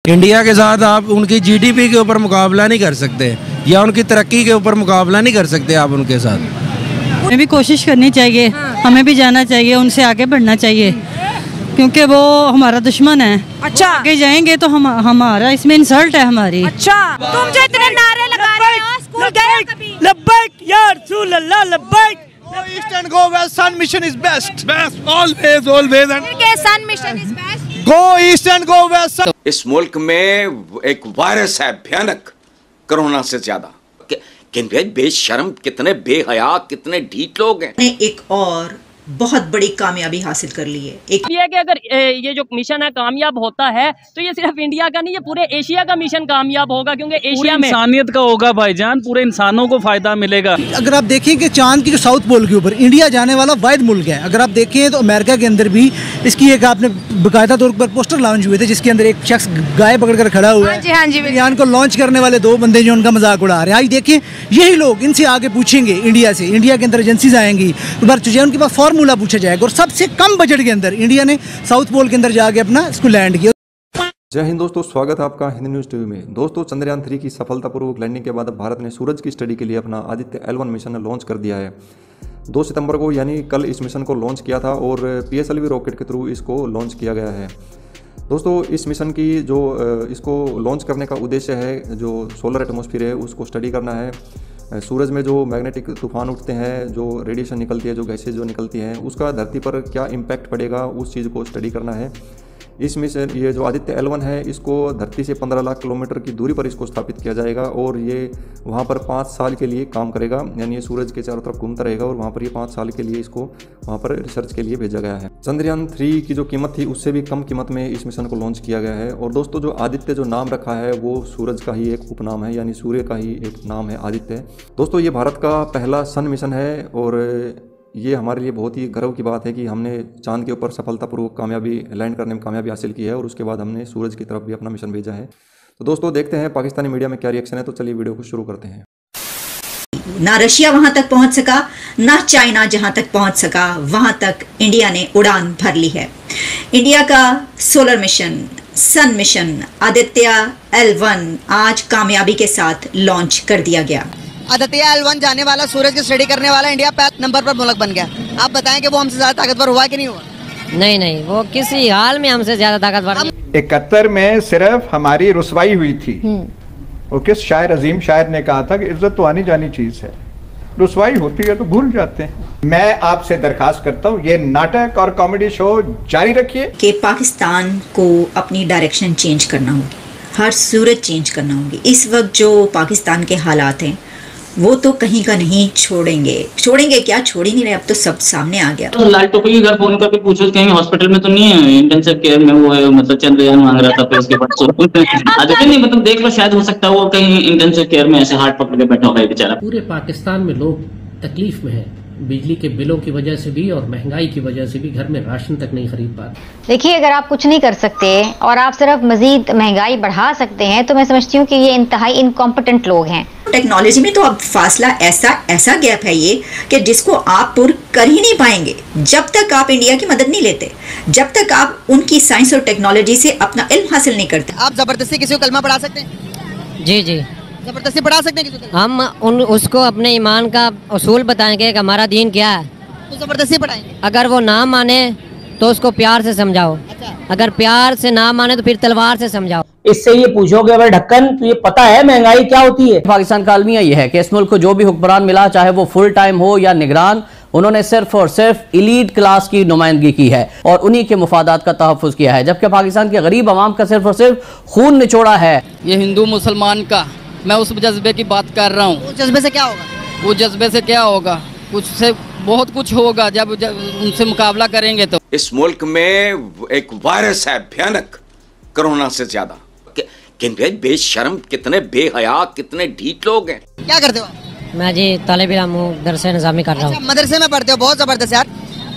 India के साथ आप उनकी जीडीपी के ऊपर मुकाबला नहीं कर सकते या उनकी तरक्की के ऊपर मुकाबला नहीं कर सकते आप उनके साथ। हमें भी कोशिश करनी चाहिए, हमें भी जाना चाहिए, उनसे आगे बढ़ना चाहिए क्योंकि वो हमारा दुश्मन है। अच्छा, आगे जाएंगे तो हमारा इसमें इंसल्ट है हमारी। अच्छा, तुम जो इतने नारे लगा रहे हो, स्कूल गए हो कभी? लब्बैक या रसूल अल्लाह लब्बैक। Go east and go west. Sun mission is best. Best always always and के sun mission is best. go east and go west. इस मुल्क में एक वायरस है भयानक, कोरोना से ज्यादा। कितने बेशर्म, कितने बेहया, कितने ढीठ लोग हैं। ने एक और बहुत बड़ी कामयाबी हासिल कर ली है। एक ये कि अगर ये जो मिशन है कामयाब होता है तो ये सिर्फ इंडिया का नहीं, ये पूरे एशिया का मिशन कामयाब होगा क्योंकि एशिया में इंसानियत का होगा भाईजान, पूरे इंसानों को फायदा मिलेगा। अगर आप देखें कि चांद की जो साउथ पोल के ऊपर इंडिया जाने वाला वाहिद मुल्क है। अगर आप देखें तो अमेरिका के अंदर भी इसकी एक आपने बाकायदा तौर पर पोस्टर लॉन्च हुए थे जिसके अंदर एक शख्स गाय पकड़कर खड़ा हुआ है। हाँ जी, यान को लॉन्च करने वाले दो बंदे जो उनका मजाक उड़ा रहे हैं। आज देखें यही लोग इनसे आगे पूछेंगे इंडिया से, इंडिया के अंदर एजेंसीज आएंगी, उनके पास फार्मूला पूछा जाएगा और सबसे कम बजट के अंदर इंडिया ने साउथ पोल के अंदर जाके अपना इसको लैंड किया। जय हिंद दोस्तों, स्वागत है आपका हिंद न्यूज़ टीवी में। दोस्तों, चंद्रयान 3 की सफलतापूर्वक लैंडिंग के बाद अब भारत ने सूरज की स्टडी के लिए अपना आदित्य L1 मिशन लॉन्च कर दिया है। 2 सितंबर को यानी कल इस मिशन को लॉन्च किया था और PSLV रॉकेट के थ्रू इसको लॉन्च किया गया है। दोस्तों, इस मिशन की जो इसको लॉन्च करने का उद्देश्य है, जो सोलर एटमॉस्फेयर है उसको स्टडी करना है। सूरज में जो मैग्नेटिक तूफान उठते हैं, जो रेडिएशन निकलती है, जो गैसेज जो निकलती हैं, उसका धरती पर क्या इम्पैक्ट पड़ेगा उस चीज़ को स्टडी करना है। इस मिशन ये जो आदित्य L1 है इसको धरती से 15 लाख किलोमीटर की दूरी पर इसको स्थापित किया जाएगा और ये वहाँ पर 5 साल के लिए काम करेगा। यानी ये सूरज के चारों तरफ घूमता रहेगा और वहाँ पर ये 5 साल के लिए इसको वहाँ पर रिसर्च के लिए भेजा गया है। चंद्रयान 3 की जो कीमत थी उससे भी कम कीमत में इस मिशन को लॉन्च किया गया है। और दोस्तों, जो आदित्य जो नाम रखा है वो सूरज का ही एक उपनाम है, यानी सूर्य का ही एक नाम है आदित्य। दोस्तों, ये भारत का पहला सन मिशन है और ये हमारे लिए बहुत ही गर्व की बात है कि हमने चांद के ऊपर सफलतापूर्वक कामयाबी लैंड करने में कामयाबी हासिल की है और उसके बाद हमने सूरज की तरफ भी अपना मिशन भेजा है। तो दोस्तों, देखते हैं पाकिस्तानी मीडिया में क्या रिएक्शन है। तो चलिए वीडियो को शुरू करते हैं। ना रशिया वहां तक पहुंच सका, ना चाइना जहां तक पहुंच सका वहां तक इंडिया ने उड़ान भर ली है। इंडिया का सोलर मिशन, सन मिशन आदित्य L1 आज कामयाबी के साथ लॉन्च कर दिया गया। आदित्य L1 जाने वाला, सूरज की स्टडी करने वाला इंडिया पहले नंबर पर मुल्क बन गया। आप बताएं कि वो हमसे ज्यादा ताकतवर हुआ कि नहीं हुआ? नहीं, वो किसी हाल में हमसे ज्यादा ताकतवर नहीं। 71 में सिर्फ हमारी रुसवाई हुई थी। वो किस शायर, अजीम शायर ने कहा था कि इज्जत तो आनी जानी चीज है, रुसवाई होती है तो भूल जाते हैं। मैं आपसे दरखास्त करता हूँ ये नाटक और कॉमेडी शो जारी रखिए। कि पाकिस्तान को अपनी डायरेक्शन चेंज करना होगी, हर सूरत चेंज करना होगी। इस वक्त जो पाकिस्तान के हालात हैं वो तो कहीं का नहीं छोड़ेंगे क्या, छोड़ ही नहीं रहे। अब तो सब सामने आ गया। तो लाल टोपी के घर फोन करके पूछो कहीं हॉस्पिटल में तो नहीं है, इंटेंसिव केयर में वो है, मतलब चंद्रयान मांग रहा था फिर उसके बाद आज नहीं, मतलब देख लो, शायद हो सकता है वो कहीं इंटेंसिव केयर में ऐसे हाथ पकड़ के बैठा होगा बेचारा। पूरे पाकिस्तान में लोग तकलीफ में है, बिजली के बिलों की वजह से भी और महंगाई की वजह से भी घर में राशन तक नहीं खरीद पा रहे। देखिए, अगर आप कुछ नहीं कर सकते और आप सिर्फ मजीद महंगाई बढ़ा सकते हैं तो मैं समझती हूँ कि ये इंतहाई इनकॉम्पिटेंट लोग हैं। टेक्नोलॉजी में तो अब फासला ऐसा गैप है ये कि जिसको आप पूर्ण कर ही नहीं पाएंगे जब तक आप इंडिया की मदद नहीं लेते, जब तक आप उनकी साइंस और टेक्नोलॉजी से अपना इल्म हासिल नहीं करते। आप जबरदस्ती किसी को कलमा पढ़ा सकते हैं? जी, जबरदस्ती पढ़ा सकते हैं किसी को? हम उसको अपने ईमान का उसूल बताएंगे कि हमारा दीन क्या है, तो जबरदस्ती पढ़ाएंगे। अगर वो ना माने तो उसको प्यार से समझाओ। अच्छा। अगर प्यार से ना माने तो फिर तलवार से समझाओ। इससे ये पूछोगे अगर ढक्कन, तो ये पता है महंगाई क्या होती है। पाकिस्तान का अलमिया ये है कि इस मुल्क को जो भी हुक्मरान मिला, चाहे वो फुल टाइम हो या निगरान, उन्होंने सिर्फ और सिर्फ इलीट क्लास की नुमाइंदगी की है और उन्हीं के मुफादात का तहफ़्फ़ुज़ किया है, जबकि पाकिस्तान के गरीब आवाम का सिर्फ और सिर्फ खून निचोड़ा है। ये हिंदू मुसलमान का, मैं उस जज्बे की बात कर रहा हूँ। उस जज्बे से क्या होगा? वो जज्बे से क्या होगा? कुछ से बहुत कुछ होगा जब उनसे मुकाबला करेंगे। तो इस मुल्क में एक वायरस है भयानक, कोरोना से ज्यादा। कितने बेशर्म, कितने बेहया, कितने ढीठ लोग हैं। क्या करते हो? मैं जी तालिब इल्म हूँ, दरसे निज़ामी कर रहा हूँ। मदरसे में पढ़ते हो, बहुत जबरदस्त यार।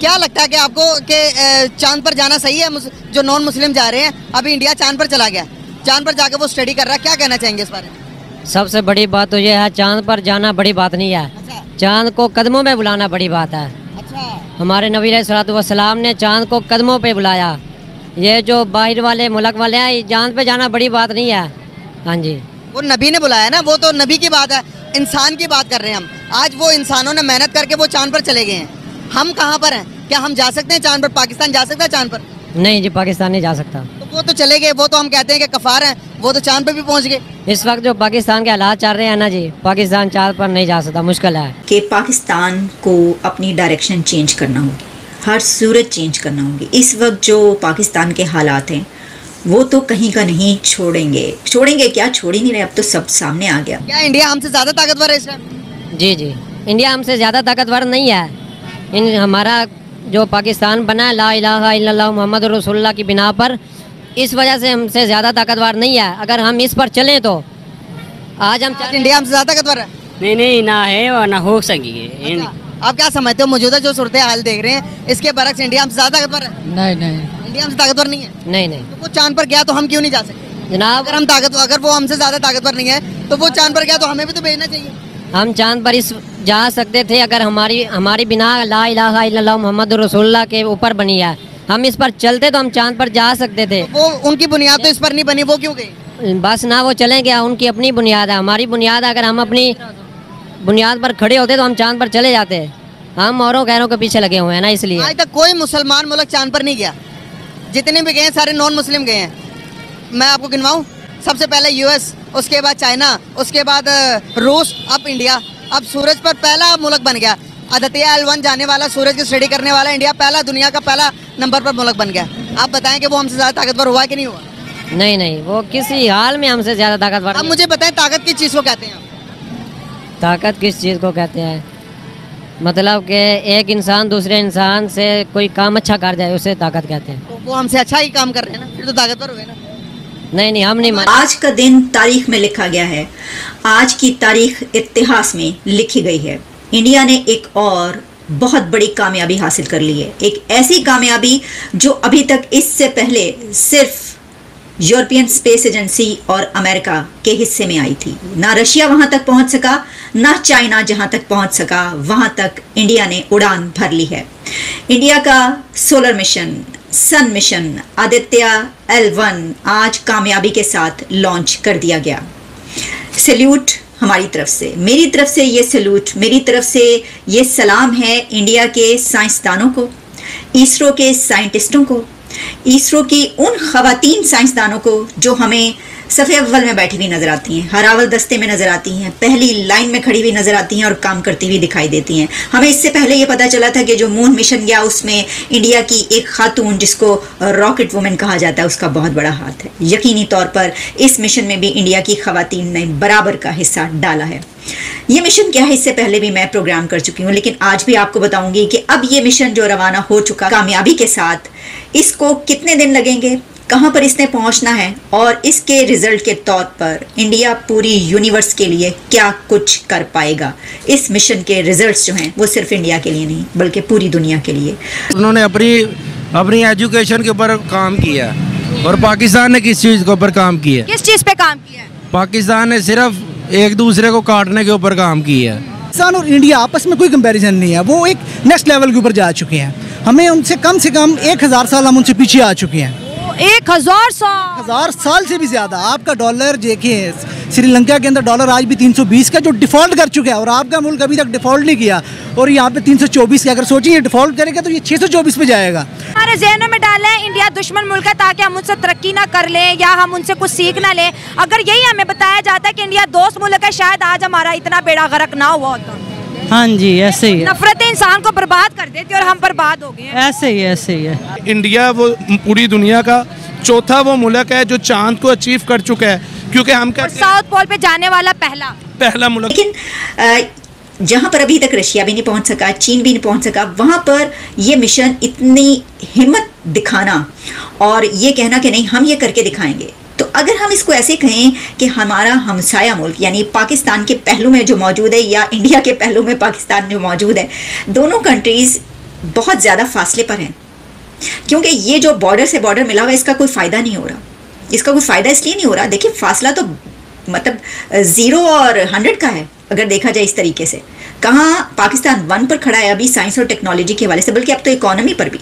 क्या लगता है कि आपको कि चांद पर जाना सही है? जो नॉन मुस्लिम जा रहे हैं, अभी इंडिया चांद पर चला गया, चांद पर जाके वो स्टडी कर रहा है, क्या कहना चाहेंगे इस बारे में? सबसे बड़ी बात तो ये है, चांद पर जाना बड़ी बात नहीं है। अच्छा। चांद को कदमों में बुलाना बड़ी बात है। अच्छा। हमारे नबी अलैहिस्सलातु वस्सलाम ने चांद को कदमों पे बुलाया ये जो बाहर वाले मुल्क वाले हैं, जान पे जाना बड़ी बात नहीं है। हाँ जी, वो नबी ने बुलाया ना, वो तो नबी की बात है, इंसान की बात कर रहे हैं हम। आज वो इंसानों ने मेहनत करके वो चांद पर चले गए हैं, हम कहाँ पर हैं? क्या हम जा सकते हैं चांद पर? पाकिस्तान जा सकता है चांद पर? नहीं जी, पाकिस्तान नहीं जा सकता। तो वो तो चले गए, वो तो हम कहते हैं कि कफार हैं, वो तो चांद पर भी पहुँच गए। इस वक्त जो पाकिस्तान के हालात चल रहे हैं ना जी, पाकिस्तान चांद पर नहीं जा सकता, मुश्किल है कि पाकिस्तान को अपनी डायरेक्शन चेंज करना होगी, हर सूरत चेंज करना होगी। इस वक्त जो पाकिस्तान के हालात हैं वो तो कहीं का नहीं छोड़ेंगे क्या, छोड़ ही नहीं रहे, अब तो सब सामने आ गया। क्या इंडिया हमसे ज़्यादा ताकतवर है इस टाइम? जी जी, इंडिया हमसे ज़्यादा ताकतवर नहीं है। हमारा जो पाकिस्तान बना है ला इलाहा इल्लल्लाह मोहम्मद रसूलुल्लाह की बिना पर, इस वजह से हमसे ज़्यादा ताकतवर नहीं है। अगर हम इस पर चलें तो आज इंडिया हमसे ज़्यादा ताकतवर है? नहीं, ना है और ना हो सकेगी। आप क्या समझते हो, मौजूदा जो सूरत हाल देख रहे हैं इसके बरक्स इंडिया हमसे ज़्यादा ताकतवर है? नहीं, इंडिया हमसे ताकतवर नहीं है। नहीं। तो वो चांद पर गया तो हम क्यों नहीं जा सकते जनाब? अगर वो हमसे ज़्यादा ताकतवर नहीं है तो वो चांद पर गया तो हमें भी तो भेजना चाहिए। हम चांद पर इस जा सकते थे अगर हमारी बिना ला इलाहा इल्लल्लाह मोहम्मद रसूलुल्लाह के ऊपर बनी है। हम इस पर चलते तो हम चांद पर जा सकते थे। वो उनकी बुनियाद तो इस पर नहीं बनी, वो क्यों गए? बस ना, वो चले गया, उनकी अपनी बुनियाद है, हमारी बुनियाद है। अगर हम अपनी बुनियाद पर खड़े होते तो हम चांद पर चले जाते। हम औरों गैरों के पीछे लगे हुए हैं ना, इसलिए। आज तक कोई मुसलमान मुल्क चांद पर नहीं गया, जितने भी गए हैं सारे नॉन मुस्लिम गए हैं। मैं आपको गिनवाऊं, सबसे पहले यूएस, उसके बाद चाइना, उसके बाद रूस, अब इंडिया। अब सूरज पर पहला मुल्क बन गया। आदित्य L1 जाने वाला, सूरज की स्टडी करने वाला इंडिया पहला, दुनिया का पहला नंबर पर मुल्क बन गया। आप बताएं कि वो हमसे ज़्यादा ताकतवर हुआ कि नहीं हुआ? नहीं, वो किसी हाल में हमसे ज़्यादा ताकतवर। अब मुझे बताएं ताकत किस चीज़ को कहते हैं? ताकत किस चीज़ को कहते हैं? मतलब कि एक इंसान दूसरे इंसान से कोई काम अच्छा कर जाए, उसे ताकत कहते हैं। तो वो हमसे अच्छा ही काम कर रहे हैं ना, फिर तो ताकतवर हुए ना। नहीं, हम नहीं। आज का दिन तारीख में लिखा गया है, आज की तारीख इतिहास में लिखी गई है। इंडिया ने एक और बहुत बड़ी कामयाबी हासिल कर ली है, एक ऐसी कामयाबी जो अभी तक इससे पहले सिर्फ यूरोपियन स्पेस एजेंसी और अमेरिका के हिस्से में आई थी। ना रशिया वहां तक पहुंच सका, ना चाइना जहां तक पहुंच सका, वहां तक इंडिया ने उड़ान भर ली है। इंडिया का सोलर मिशन, सन मिशन, आदित्य L1 आज कामयाबी के साथ लॉन्च कर दिया गया। सैल्यूट हमारी तरफ से, मेरी तरफ से ये सैल्यूट, मेरी तरफ से ये सलाम है इंडिया के साइंसदानों को, इसरो के साइंटिस्टों को, इसरो की उन खवातीन साइंसदानों को जो हमें सफ़े अव्वल में बैठी हुई नजर आती हैं, हरावल दस्ते में नजर आती हैं, पहली लाइन में खड़ी हुई नजर आती हैं और काम करती हुई दिखाई देती हैं। हमें इससे पहले ये पता चला था कि जो मून मिशन गया उसमें इंडिया की एक खातून जिसको रॉकेट वुमेन कहा जाता है उसका बहुत बड़ा हाथ है। यकीनी तौर पर इस मिशन में भी इंडिया की खवातीन ने बराबर का हिस्सा डाला है। ये मिशन क्या है इससे पहले भी मैं प्रोग्राम कर चुकी हूँ, लेकिन आज भी आपको बताऊंगी कि अब ये मिशन जो रवाना हो चुका कामयाबी के साथ, इसको कितने दिन लगेंगे, कहां पर इसने पहुंचना है और इसके रिजल्ट के तौर पर इंडिया पूरी यूनिवर्स के लिए क्या कुछ कर पाएगा। इस मिशन के रिजल्ट्स जो हैं वो सिर्फ इंडिया के लिए नहीं बल्कि पूरी दुनिया के लिए। उन्होंने अपनी एजुकेशन के ऊपर काम किया और पाकिस्तान ने किस चीज़ के ऊपर काम किया? किस चीज़ पे काम किया? पाकिस्तान ने सिर्फ एक दूसरे को काटने के ऊपर काम किया। पाकिस्तान और इंडिया आपस में कोई कंपैरिजन नहीं है, वो एक नेक्स्ट लेवल के ऊपर जा चुके हैं। हमें उनसे कम से कम 1000 साल हम उनसे पीछे आ चुके हैं। 1000 साल से भी ज्यादा। आपका डॉलर देखिए, श्रीलंका के अंदर डॉलर आज भी 320 का जो डिफॉल्ट कर चुका है और आपका मुल्क अभी तक डिफॉल्ट नहीं किया और यहाँ पे 324 का। अगर सोचिए डिफॉल्ट करेगा तो ये 624 पे जाएगा। हमारे ज़हनों में डाला है इंडिया दुश्मन मुल्क है ताकि हम उनसे तरक्की ना कर लें या हम उनसे कुछ सीख ना लें। अगर यही हमें बताया जाता है कि इंडिया दोस्त मुल्क है, शायद आज हमारा इतना बेड़ा गर्क ना हुआ होता। हाँ जी, ऐसे ही है। नफरतें इंसान को बर्बाद कर देती और हम बर्बाद हो गए हैं। ऐसे ही है। इंडिया वो पूरी दुनिया का चौथा वो मुल्क है जो चांद को अचीव कर चुका है, क्योंकि हम साउथ पोल पे जाने वाला पहला मुल्क। लेकिन जहां पर अभी तक रशिया भी नहीं पहुंच सका, चीन भी नहीं पहुंच सका, वहां पर ये मिशन इतनी हिम्मत दिखाना और ये कहना कि नहीं हम ये करके दिखाएंगे। तो अगर हम इसको ऐसे कहें कि हमारा हमसाया मुल्क यानी पाकिस्तान के पहलू में जो मौजूद है या इंडिया के पहलू में पाकिस्तान जो मौजूद है, दोनों कंट्रीज बहुत ज़्यादा फासले पर हैं, क्योंकि ये जो बॉर्डर से बॉर्डर मिला हुआ है इसका कोई फ़ायदा नहीं हो रहा। इसका कोई फ़ायदा इसलिए नहीं हो रहा, देखिए फासला तो मतलब 0 और 100 का है अगर देखा जाए इस तरीके से। कहाँ पाकिस्तान 1 पर खड़ा है अभी साइंस और टेक्नोलॉजी के हवाले से, बल्कि अब तो इकोनॉमी पर भी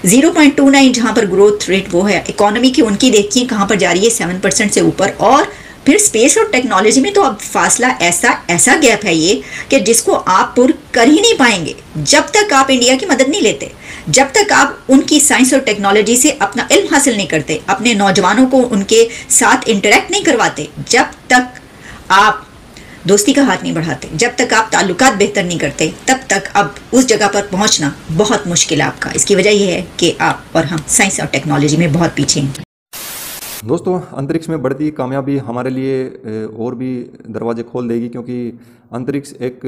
0.29 जहां पर ग्रोथ रेट वो है इकोनॉमी की, उनकी देखिए कहां पर जा रही है 7% से ऊपर। और फिर स्पेस और टेक्नोलॉजी में तो अब फासला ऐसा गैप है ये कि जिसको आप पूर्ण कर ही नहीं पाएंगे जब तक आप इंडिया की मदद नहीं लेते, जब तक आप उनकी साइंस और टेक्नोलॉजी से अपना इल्म हासिल नहीं करते, अपने नौजवानों को उनके साथ इंटरेक्ट नहीं करवाते, जब तक आप दोस्ती का हाथ नहीं बढ़ाते, जब तक आप ताल्लुकात बेहतर नहीं करते, तब तक अब उस जगह पर पहुंचना बहुत मुश्किल है आपका। इसकी वजह यह है कि आप और हम साइंस और टेक्नोलॉजी में बहुत पीछे हैं। दोस्तों, अंतरिक्ष में बढ़ती कामयाबी हमारे लिए और भी दरवाजे खोल देगी, क्योंकि अंतरिक्ष एक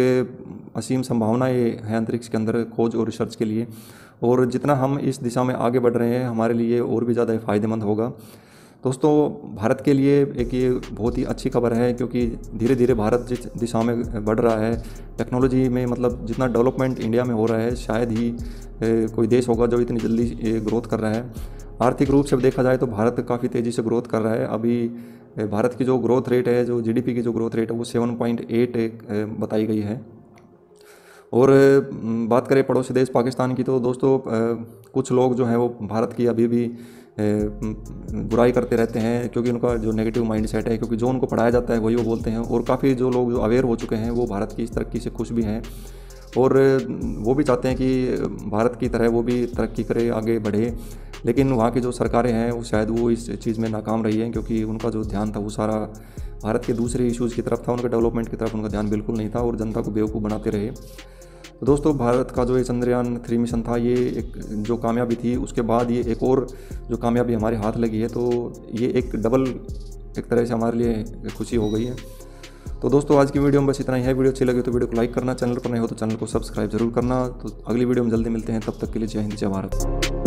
असीम संभावनाएं है अंतरिक्ष के अंदर खोज और रिसर्च के लिए, और जितना हम इस दिशा में आगे बढ़ रहे हैं हमारे लिए और भी ज़्यादा फ़ायदेमंद होगा। दोस्तों, भारत के लिए एक ये बहुत ही अच्छी खबर है, क्योंकि धीरे धीरे भारत जिस दिशा में बढ़ रहा है टेक्नोलॉजी में, मतलब जितना डेवलपमेंट इंडिया में हो रहा है शायद ही कोई देश होगा जो इतनी जल्दी ग्रोथ कर रहा है। आर्थिक रूप से देखा जाए तो भारत काफ़ी तेज़ी से ग्रोथ कर रहा है। अभी भारत की जो ग्रोथ रेट है, जो जीडीपी की जो ग्रोथ रेट है वो 7.8 बताई गई है। और बात करें पड़ोसी देश पाकिस्तान की, तो दोस्तों कुछ लोग जो हैं वो भारत की अभी भी बुराई करते रहते हैं, क्योंकि उनका जो नेगेटिव माइंड सेट है, क्योंकि जो उनको पढ़ाया जाता है वही वो बोलते हैं। और काफ़ी जो लोग जो अवेयर हो चुके हैं वो भारत की इस तरक्की से खुश भी हैं, और वो भी चाहते हैं कि भारत की तरह वो भी तरक्की करे, आगे बढ़े। लेकिन वहाँ की जो सरकारें हैं वो शायद वो इस चीज़ में नाकाम रही हैं, क्योंकि उनका जो ध्यान था वो सारा भारत के दूसरे इश्यूज़ की तरफ था, उनके डेवलपमेंट की तरफ उनका ध्यान बिल्कुल नहीं था, और जनता को बेवकूफ़ बनाते रहे। तो दोस्तों, भारत का जो ये चंद्रयान 3 मिशन था, ये एक जो कामयाबी थी, उसके बाद ये एक और जो कामयाबी हमारे हाथ लगी है, तो ये एक डबल एक तरह से हमारे लिए खुशी हो गई है। तो दोस्तों, आज की वीडियो में बस इतना ही है। वीडियो अच्छी लगी तो वीडियो को लाइक करना, चैनल पर नए हो तो चैनल को सब्सक्राइब जरूर करना। तो अगली वीडियो में जल्दी मिलते हैं, तब तक के लिए जय हिंद, जय भारत।